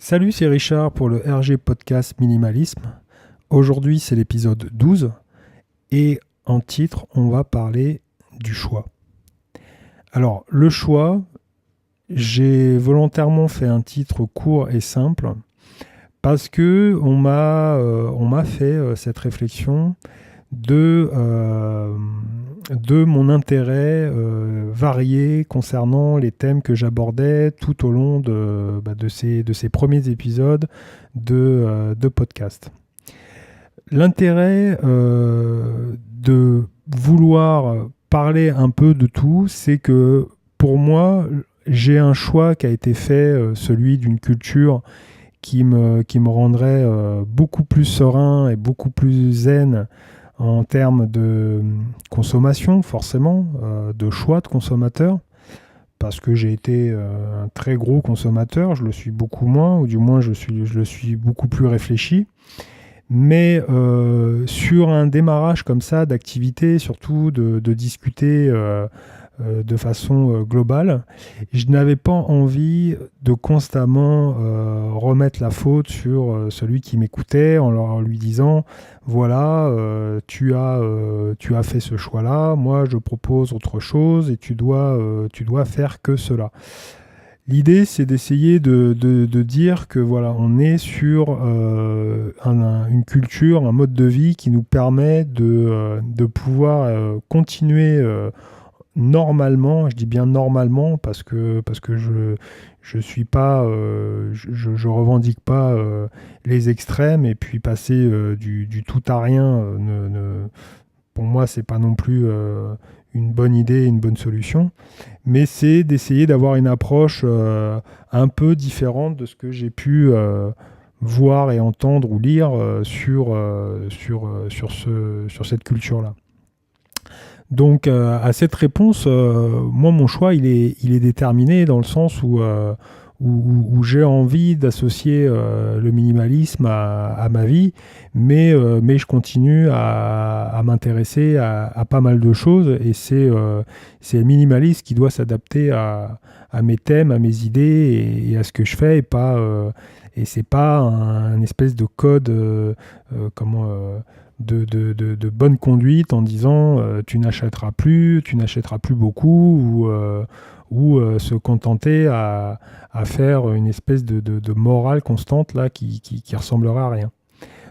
Salut, c'est Richard pour le RG Podcast Minimalisme. Aujourd'hui, c'est l'épisode 12 et en titre, on va parler du choix. Alors, le choix, j'ai volontairement fait un titre court et simple parce que on m'a fait cette réflexion de mon intérêt varié concernant les thèmes que j'abordais tout au long de ces premiers épisodes de podcast. L'intérêt de vouloir parler un peu de tout, c'est que pour moi, j'ai un choix qui a été fait, celui d'une culture qui me rendrait beaucoup plus serein et beaucoup plus zen en termes de consommation, forcément, de choix de consommateur, parce que j'ai été un très gros consommateur, je le suis beaucoup moins, ou du moins je le suis beaucoup plus réfléchi. Mais sur un démarrage comme ça d'activité, surtout de discuter de façon globale, je n'avais pas envie de constamment remettre la faute sur celui qui m'écoutait en lui disant voilà, tu as fait ce choix-là, moi je propose autre chose et tu dois faire que cela. L'idée, c'est d'essayer de dire que voilà, on est sur une culture, un mode de vie qui nous permet de pouvoir continuer normalement. Je dis bien normalement parce que je suis pas, je revendique pas les extrêmes, et puis passer du tout à rien. Pour moi, c'est pas non plus une bonne idée, une bonne solution, mais c'est d'essayer d'avoir une approche un peu différente de ce que j'ai pu voir et entendre ou lire sur cette culture-là. Donc à cette réponse, moi mon choix il est déterminé dans le sens où j'ai envie d'associer le minimalisme à ma vie, mais je continue à m'intéresser à pas mal de choses, et c'est le minimalisme qui doit s'adapter à mes thèmes, à mes idées et à ce que je fais, et c'est pas un espèce de code de bonne conduite en disant tu n'achèteras plus beaucoup, ou se contenter à faire une espèce de morale constante là qui ressemblerait à rien.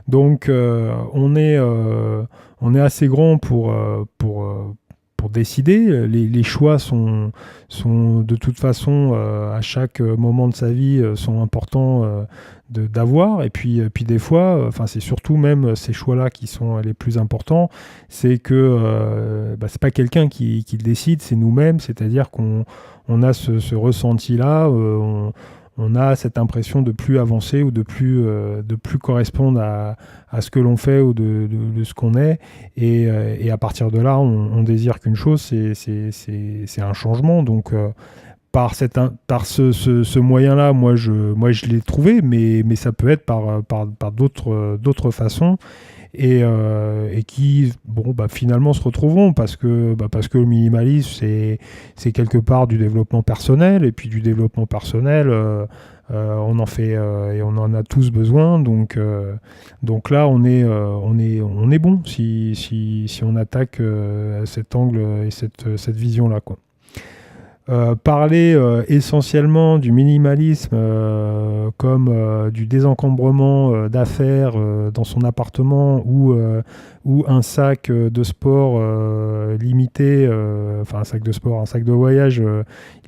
Donc on est assez grand pour décider. Les choix sont de toute façon à chaque moment de sa vie sont importants d'avoir, et puis des fois, c'est surtout même ces choix-là qui sont les plus importants, c'est que c'est pas quelqu'un qui le décide, c'est nous-mêmes, c'est-à-dire qu'on a ce ressenti-là, on a cette impression de plus avancer ou de plus correspondre à ce que l'on fait ou de ce qu'on est, et à partir de là, on désire qu'une chose, c'est un changement. Donc par ce moyen-là, moi je l'ai trouvé, mais ça peut être par d'autres façons, et qui finalement se retrouveront, parce que le minimalisme c'est quelque part du développement personnel, et puis du développement personnel on en fait et on en a tous besoin, donc là on est bon si on attaque cet angle et cette vision là, quoi. Parler essentiellement du minimalisme comme du désencombrement d'affaires dans son appartement, ou un sac de sport limité, un sac de sport, un sac de voyage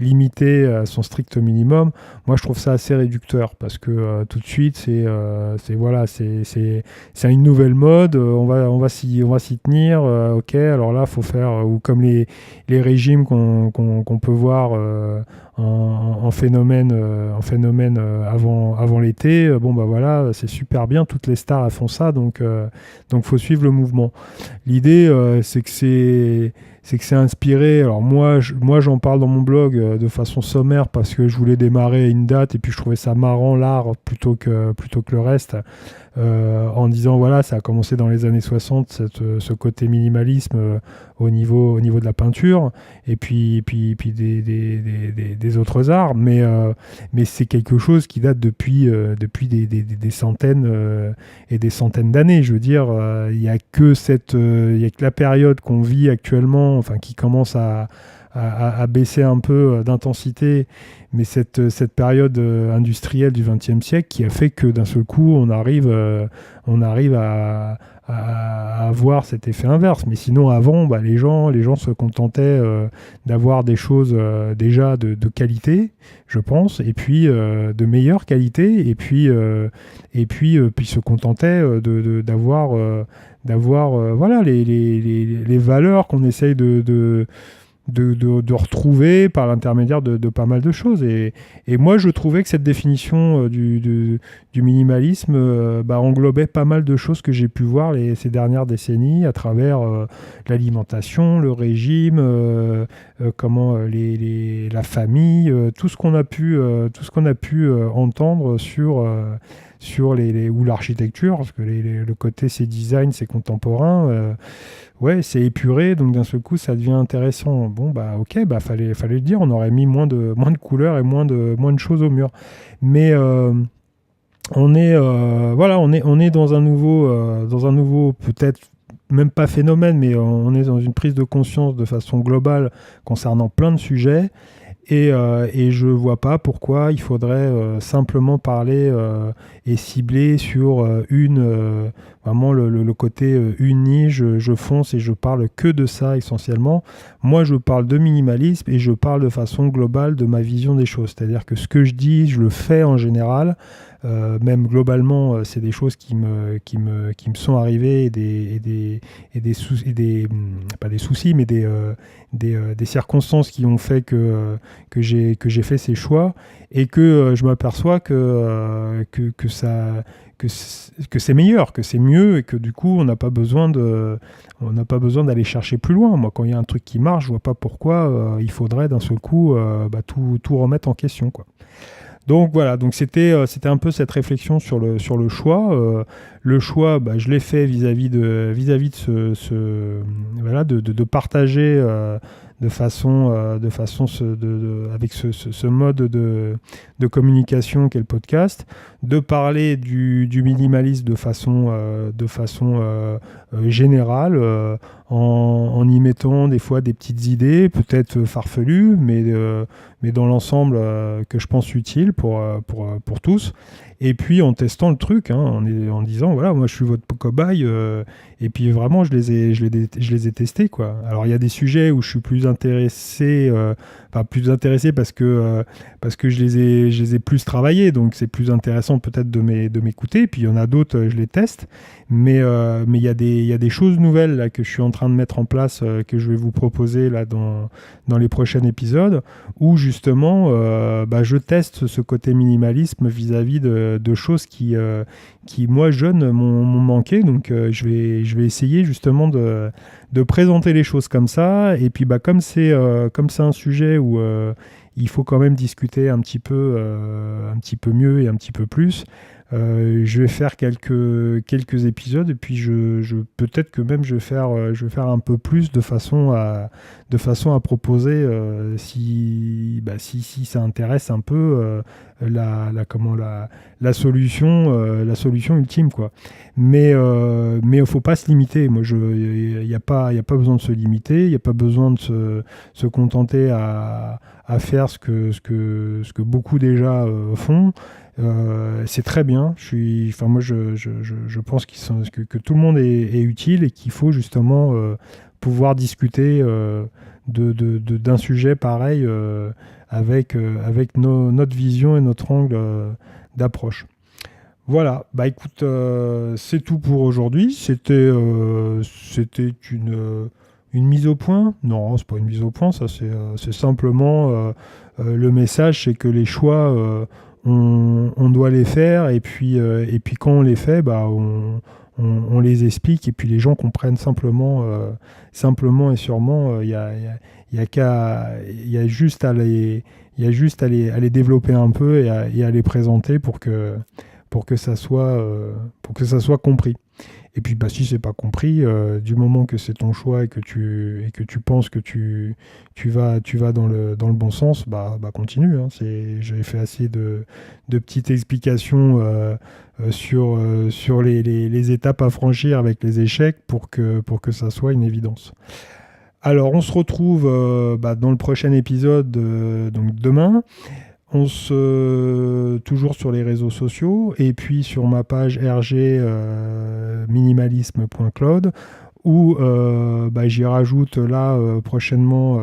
limité à son strict minimum. Moi je trouve ça assez réducteur, parce que tout de suite c'est une nouvelle mode, on va s'y tenir, ok, alors là faut faire, ou comme les régimes qu'on peut voir en phénomène avant l'été. Voilà, c'est super bien, toutes les stars font ça, donc faut suivre le mouvement. L'idée c'est que c'est inspiré. Alors moi j'en parle dans mon blog de façon sommaire, parce que je voulais démarrer une date, et puis je trouvais ça marrant, l'art, plutôt que le reste, en disant voilà, ça a commencé dans les années 60, ce côté minimalisme au niveau de la peinture, et puis des autres arts, mais c'est quelque chose qui date depuis des centaines et des centaines d'années. Je veux dire, il n'y a il y a que la période qu'on vit actuellement, enfin qui commence à baisser un peu d'intensité, mais cette période industrielle du XXe siècle qui a fait que d'un seul coup, on arrive à avoir cet effet inverse. Mais sinon, avant, bah, les gens se contentaient d'avoir des choses déjà de qualité, je pense, et puis de meilleure qualité, puis se contentaient d'avoir voilà, les valeurs qu'on essaye de retrouver par l'intermédiaire de pas mal de choses. Et moi, je trouvais que cette définition du minimalisme englobait pas mal de choses que j'ai pu voir ces dernières décennies à travers l'alimentation, le régime, la famille, tout ce qu'on a pu entendre sur ou l'architecture, parce que le côté c'est design, c'est contemporain. Ouais, c'est épuré, donc d'un seul coup, ça devient intéressant. Bon, bah ok, bah fallait le dire, on aurait mis moins de couleurs et moins de choses au mur. Mais on est dans un nouveau peut-être même pas phénomène, mais on est dans une prise de conscience de façon globale concernant plein de sujets. Et je vois pas pourquoi il faudrait simplement parler et cibler sur vraiment le côté uni, je fonce et je parle que de ça essentiellement. Moi, je parle de minimalisme et je parle de façon globale de ma vision des choses. C'est-à-dire que ce que je dis, je le fais en général. Même globalement, c'est des choses qui me sont arrivées pas des soucis, mais des circonstances qui ont fait que j'ai fait ces choix et que je m'aperçois que c'est meilleur, que c'est mieux et que du coup on n'a pas besoin d'aller chercher plus loin. Moi, quand il y a un truc qui marche, je vois pas pourquoi il faudrait d'un seul coup tout remettre en question, quoi. Donc voilà, donc c'était un peu cette réflexion sur le choix. Le choix, je l'ai fait vis-à-vis de voilà, de partager avec ce mode de communication qu'est le podcast, de parler du minimalisme de façon générale, en y mettant des fois des petites idées, peut-être farfelues, mais dans l'ensemble que je pense utile pour tous. Et puis en testant le truc, hein, en disant voilà, moi je suis votre cobaye, et puis vraiment je les ai testés, quoi. Alors il y a des sujets où je suis plus intéressé, parce que je les ai plus travaillés, donc c'est plus intéressant peut-être de m'écouter. Puis il y en a d'autres, je les teste, mais il y a des choses nouvelles là que je suis en train de mettre en place, que je vais vous proposer là dans les prochains épisodes, où justement je teste ce côté minimalisme vis-à-vis de choses qui moi jeune m'ont manqué. Donc je vais essayer justement de présenter les choses comme ça. Et puis comme c'est un sujet où il faut quand même discuter un petit peu mieux et un petit peu plus. Je vais faire quelques épisodes et puis peut-être que même je vais faire un peu plus de façon à proposer si ça intéresse un peu la solution ultime, quoi. Mais il faut pas se limiter. Moi, il y a pas besoin de se limiter, il y a pas besoin de se contenter à faire ce que beaucoup déjà font. C'est très bien. Moi, je pense que tout le monde est utile et qu'il faut justement pouvoir discuter d'un sujet pareil avec notre vision et notre angle d'approche. Voilà. Bah écoute, c'est tout pour aujourd'hui. C'était une mise au point. Non, c'est pas une mise au point. Ça, c'est simplement le message, c'est que les choix on doit les faire, et puis quand on les fait, on les explique, et puis les gens comprennent simplement et sûrement. Il y a juste à les développer un peu et à les présenter pour que ça soit compris. Et puis si c'est pas compris, du moment que c'est ton choix et que tu penses que tu vas dans le bon sens, continue. Hein. J'avais fait assez de petites explications sur les étapes à franchir avec les échecs pour que ça soit une évidence. Alors, on se retrouve dans le prochain épisode, donc demain. Toujours sur les réseaux sociaux et puis sur ma page rgminimalisme.cloud où j'y rajoute là prochainement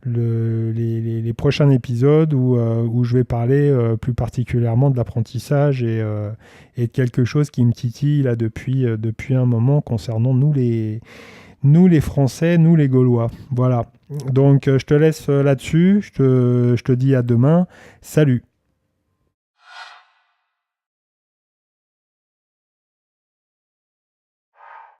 les prochains épisodes où je vais parler plus particulièrement de l'apprentissage et de quelque chose qui me titille là depuis un moment concernant nous les Français, nous les Gaulois. Voilà. Donc je te laisse là-dessus, je te dis à demain. Salut.